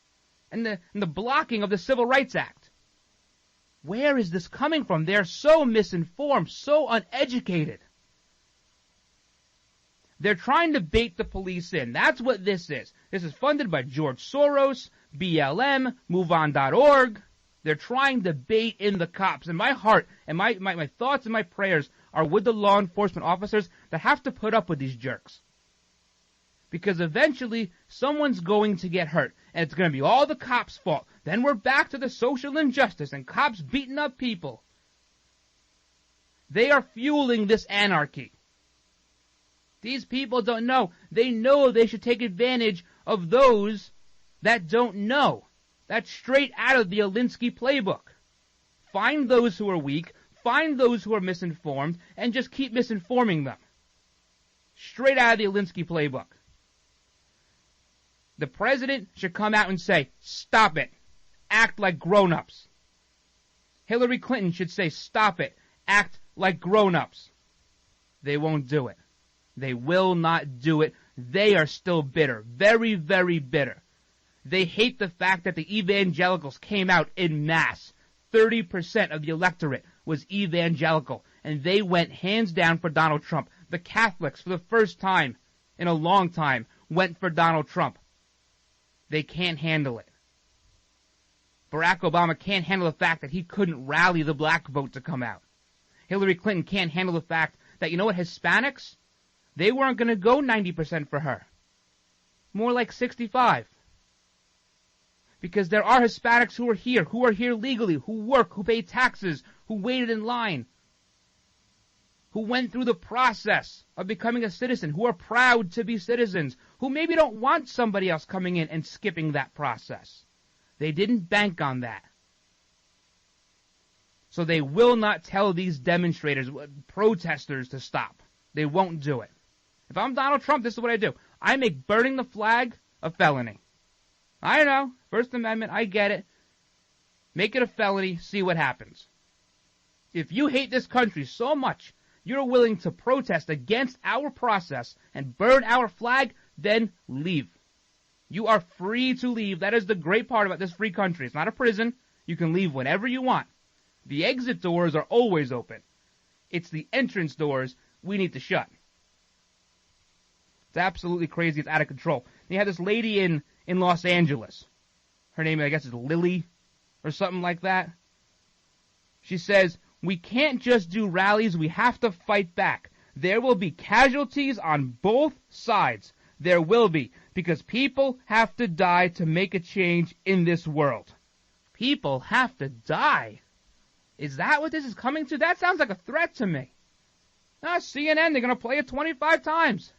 and the blocking of the Civil Rights Act. Where is this coming from? They're so misinformed, so uneducated. They're trying to bait the police in. That's what this is. This is funded by George Soros, BLM, MoveOn.org. They're trying to bait in the cops. And my heart and my thoughts and my prayers are with the law enforcement officers that have to put up with these jerks. Because eventually, someone's going to get hurt. And it's going to be all the cops' fault. Then we're back to the social injustice and cops beating up people. They are fueling this anarchy. These people don't know. They know they should take advantage of those that don't know. That's straight out of the Alinsky playbook. Find those who are weak, find those who are misinformed and just keep misinforming them. Straight out of the Alinsky playbook. The president should come out and say, stop it. Act like grown-ups. Hillary Clinton should say, stop it. Act like grown-ups. They won't do it. They will not do it. They are still bitter. Very, very bitter. They hate the fact that the evangelicals came out in mass. 30% of the electorate was evangelical, and they went hands down for Donald Trump. The Catholics, for the first time in a long time, went for Donald Trump. They can't handle it. Barack Obama can't handle the fact that he couldn't rally the black vote to come out. Hillary Clinton can't handle the fact that, you know what, Hispanics, they weren't going to go 90% for her. More like 65. Because there are Hispanics who are here legally, who work, who pay taxes, who waited in line, who went through the process of becoming a citizen, who are proud to be citizens, who maybe don't want somebody else coming in and skipping that process. They didn't bank on that. So they will not tell these demonstrators, protesters, to stop. They won't do it. If I'm Donald Trump, this is what I do. I make burning the flag a felony. I know, First Amendment, I get it. Make it a felony, see what happens. If you hate this country so much, you're willing to protest against our process and burn our flag, then leave. You are free to leave. That is the great part about this free country. It's not a prison. You can leave whenever you want. The exit doors are always open. It's the entrance doors we need to shut. It's absolutely crazy. It's out of control. You had this lady in Los Angeles. Her name, I guess, is Lily or something like that. She says, we can't just do rallies. We have to fight back. There will be casualties on both sides. There will be, because people have to die to make a change in this world. People have to die. Is that what this is coming to? That sounds like a threat to me. CNN, they're going to play it 25 times.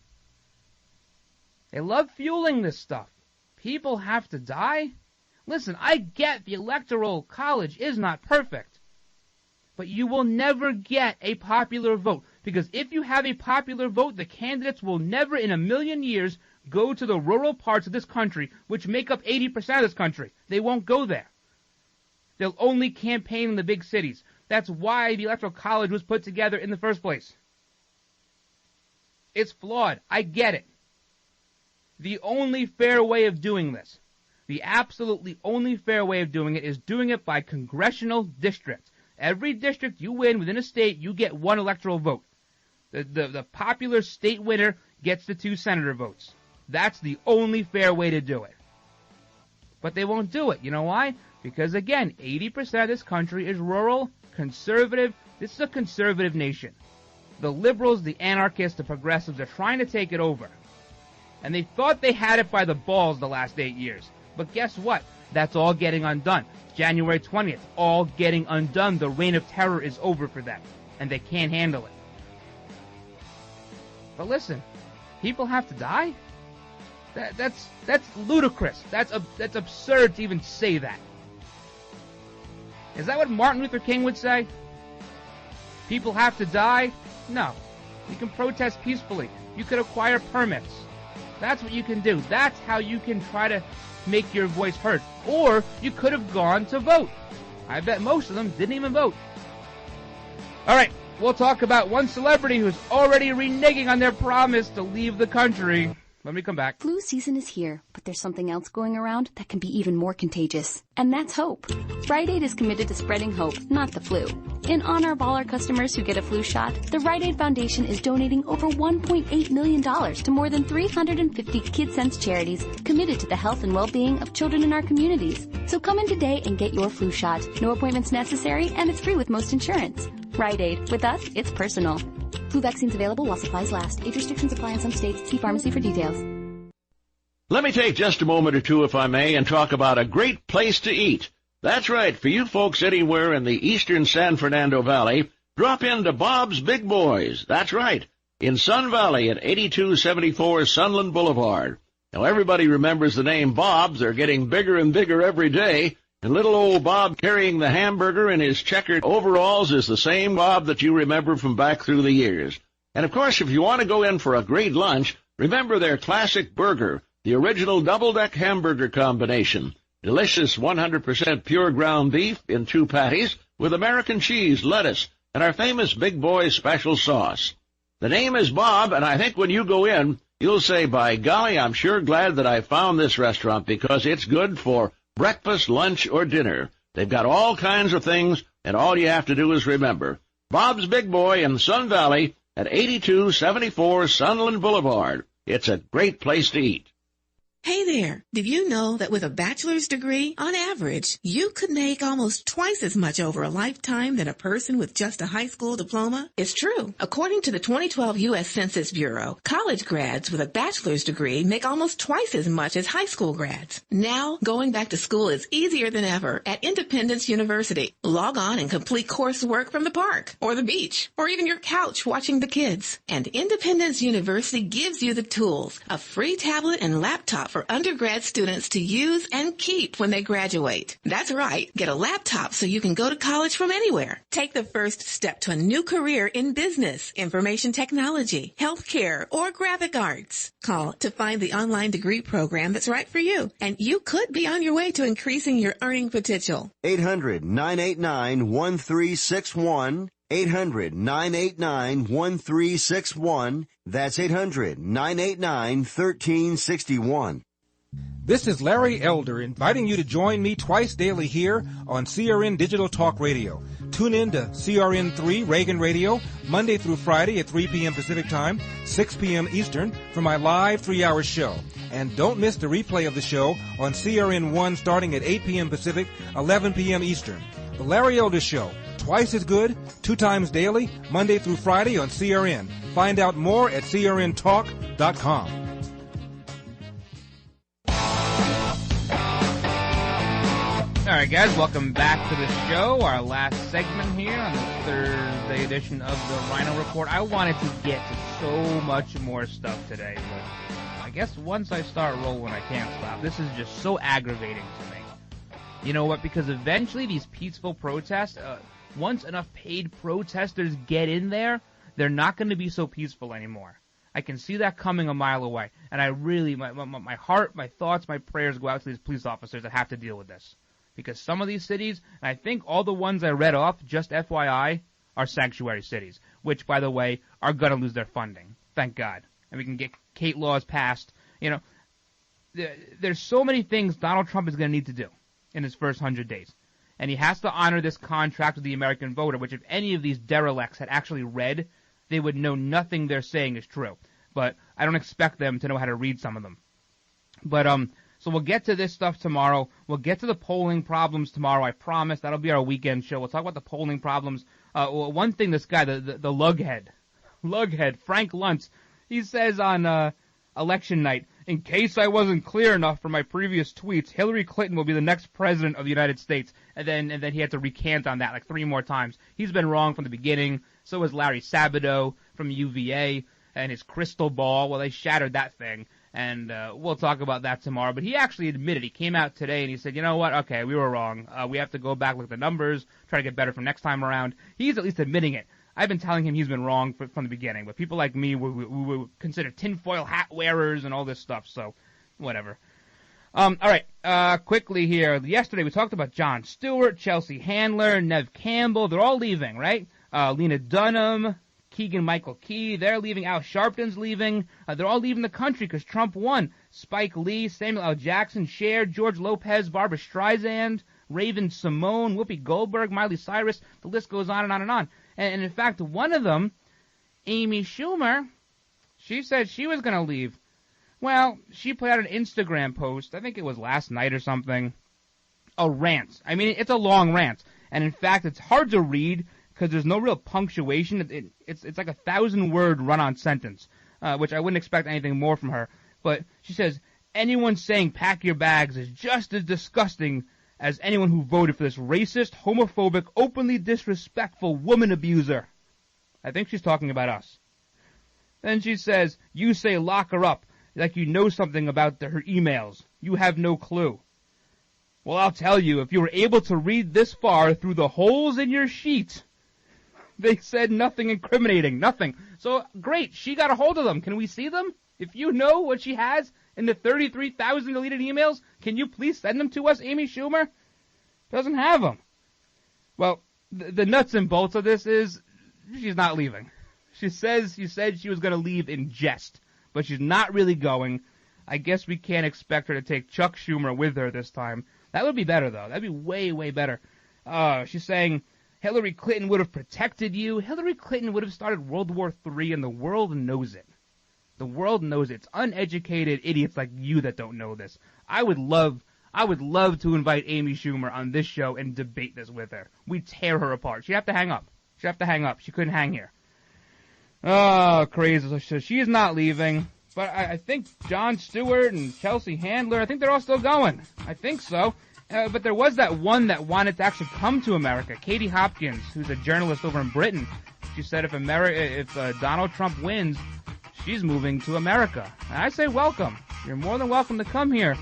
They love fueling this stuff. People have to die? Listen, I get the Electoral College is not perfect. But you will never get a popular vote. Because if you have a popular vote, the candidates will never in a million years go to the rural parts of this country, which make up 80% of this country. They won't go there. They'll only campaign in the big cities. That's why the Electoral College was put together in the first place. It's flawed. I get it. The only fair way of doing this, the absolutely only fair way of doing it, is doing it by congressional districts. Every district you win within a state, you get one electoral vote. The popular state winner gets the 2 senator votes. That's the only fair way to do it. But they won't do it. You know why? Because, again, 80% of this country is rural, conservative. This is a conservative nation. The liberals, the anarchists, the progressives are trying to take it over. And they thought they had it by the balls the last 8 years. But guess what? That's all getting undone. January 20th, all getting undone. The reign of terror is over for them. And they can't handle it. But listen, people have to die? That's ludicrous. That's absurd to even say that. Is that what Martin Luther King would say? People have to die? No. You can protest peacefully. You could acquire permits. That's what you can do. That's how you can try to make your voice heard. Or you could have gone to vote. I bet most of them didn't even vote. All right, we'll talk about one celebrity who's already reneging on their promise to leave the country. Let me come back. Flu season is here, but there's something else going around that can be even more contagious. And that's hope. Rite Aid is committed to spreading hope, not the flu. In honor of all our customers who get a flu shot, the Rite Aid Foundation is donating over $1.8 million to more than 350 KidSense charities committed to the health and well-being of children in our communities. So come in today and get your flu shot. No appointments necessary, and it's free with most insurance. Rite Aid. With us, it's personal. Flu vaccines available while supplies last. Age restrictions apply in some states. See pharmacy for details. Let me take just a moment or two, if I may, and talk about a great place to eat. That's right. For you folks anywhere in the eastern San Fernando Valley, drop into Bob's Big Boys. That's right. In Sun Valley at 8274 Sunland Boulevard. Now, everybody remembers the name Bob's. They're getting bigger and bigger every day. And little old Bob carrying the hamburger in his checkered overalls is the same Bob that you remember from back through the years. And, of course, if you want to go in for a great lunch, remember their classic burger, the original double-deck hamburger combination. Delicious 100% pure ground beef in 2 patties with American cheese, lettuce, and our famous Big Boy's special sauce. The name is Bob, and I think when you go in, you'll say, by golly, I'm sure glad that I found this restaurant because it's good for breakfast, lunch, or dinner. They've got all kinds of things, and all you have to do is remember. Bob's Big Boy in Sun Valley at 8274 Sunland Boulevard. It's a great place to eat. Hey there, did you know that with a bachelor's degree, on average, you could make almost twice as much over a lifetime than a person with just a high school diploma? It's true. According to the 2012 U.S. Census Bureau, college grads with a bachelor's degree make almost twice as much as high school grads. Now, going back to school is easier than ever at Independence University. Log on and complete coursework from the park, or the beach, or even your couch watching the kids. And Independence University gives you the tools, a free tablet and laptop for undergrad students to use and keep when they graduate. That's right. Get a laptop so you can go to college from anywhere. Take the first step to a new career in business, information technology, healthcare, or graphic arts. Call to find the online degree program that's right for you, and you could be on your way to increasing your earning potential. 800-989-1361. 800-989-1361. That's 800-989-1361. This is Larry Elder inviting you to join me twice daily here on CRN Digital Talk Radio. Tune in to CRN3 Reagan Radio Monday through Friday at 3 p.m. Pacific Time, 6 p.m. Eastern for my live 3-hour show. And don't miss the replay of the show on CRN1 starting at 8 p.m. Pacific, 11 p.m. Eastern. The Larry Elder Show. Twice as good, 2 times daily, Monday through Friday on CRN. Find out more at crntalk.com. All right, guys, welcome back to the show, our last segment here on the Thursday edition of the Ryno Report. I wanted to get to so much more stuff today, but I guess once I start rolling, I can't stop. This is just so aggravating to me. You know what? Because eventually these peaceful protests, once enough paid protesters get in there, they're not going to be so peaceful anymore. I can see that coming a mile away. And I really, my heart, my thoughts, my prayers go out to these police officers that have to deal with this. Because some of these cities, and I think all the ones I read off, just FYI, are sanctuary cities. Which, by the way, are going to lose their funding. Thank God. And we can get Kate laws passed. You know, there's so many things Donald Trump is going to need to do in his first 100 days. And he has to honor this contract with the American voter, which if any of these derelicts had actually read, they would know nothing they're saying is true. But I don't expect them to know how to read some of them. But, so we'll get to this stuff tomorrow. We'll get to the polling problems tomorrow, I promise. That'll be our weekend show. We'll talk about the polling problems. One thing this guy, the lughead, Frank Luntz, he says on election night, in case I wasn't clear enough from my previous tweets, Hillary Clinton will be the next president of the United States. And then he had to recant on that like 3 more times. He's been wrong from the beginning. So was Larry Sabato from UVA and his crystal ball. Well, they shattered that thing. And we'll talk about that tomorrow. But he actually admitted, he came out today and he said, you know what, okay, we were wrong. We have to go back, look at the numbers, try to get better for next time around. He's at least admitting it. I've been telling him he's been wrong from the beginning, but people like me, we consider tinfoil hat wearers and all this stuff, so whatever. All right, quickly here. Yesterday we talked about Jon Stewart, Chelsea Handler, Nev Campbell. They're all leaving, right? Lena Dunham, Keegan-Michael Key, they're leaving. Al Sharpton's leaving. They're all leaving the country because Trump won. Spike Lee, Samuel L. Jackson, Cher, George Lopez, Barbra Streisand, Raven Simone, Whoopi Goldberg, Miley Cyrus. The list goes on and on and on. And in fact, one of them, Amy Schumer, she said she was going to leave. Well, she put out an Instagram post, I think it was last night or something, a rant. I mean, it's a long rant. And in fact, it's hard to read because there's no real punctuation. It's like a 1,000-word run-on sentence, which I wouldn't expect anything more from her. But she says, anyone saying pack your bags is just as disgusting as anyone who voted for this racist, homophobic, openly disrespectful woman abuser. I think she's talking about us. Then she says, you say lock her up, like you know something about her emails. You have no clue. Well, I'll tell you, if you were able to read this far through the holes in your sheet, they said nothing incriminating, nothing. So, great, she got a hold of them. Can we see them? If you know what she has in the 33,000 deleted emails, can you please send them to us? Amy Schumer doesn't have them. Well, the nuts and bolts of this is she's not leaving. She said she was going to leave in jest, but she's not really going. I guess we can't expect her to take Chuck Schumer with her this time. That would be better, though. That'd be way, way better. She's saying Hillary Clinton would have protected you. Hillary Clinton would have started World War III, and the world knows it. The world knows it. It's uneducated idiots like you that don't know this. I would love to invite Amy Schumer on this show and debate this with her. We'd tear her apart. She'd have to hang up. She couldn't hang here. Oh, crazy. So she is not leaving. But I think Jon Stewart and Chelsea Handler, I think they're all still going. I think so. But there was that one that wanted to actually come to America, Katie Hopkins, who's a journalist over in Britain. She said if Donald Trump wins, she's moving to America. And I say welcome. You're more than welcome to come here.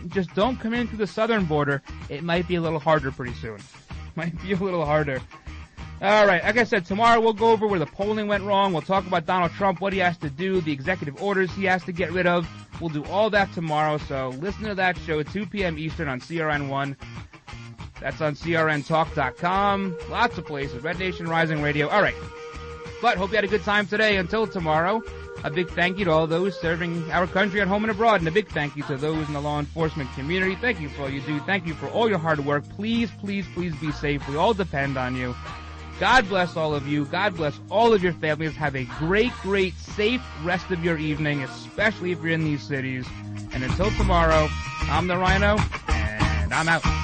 Just don't come in through the southern border. It might be a little harder pretty soon. Might be a little harder. All right, like I said, tomorrow we'll go over where the polling went wrong. We'll talk about Donald Trump, what he has to do, the executive orders he has to get rid of. We'll do all that tomorrow, so listen to that show at 2 p.m. Eastern on CRN1. That's on CRNTalk.com. Lots of places. Red Nation Rising Radio. All right. But hope you had a good time today. Until tomorrow, a big thank you to all those serving our country at home and abroad, and a big thank you to those in the law enforcement community. Thank you for all you do. Thank you for all your hard work. Please, please, please be safe. We all depend on you. God bless all of you. God bless all of your families. Have a great, great, safe rest of your evening, especially if you're in these cities. And until tomorrow, I'm the Ryno, and I'm out.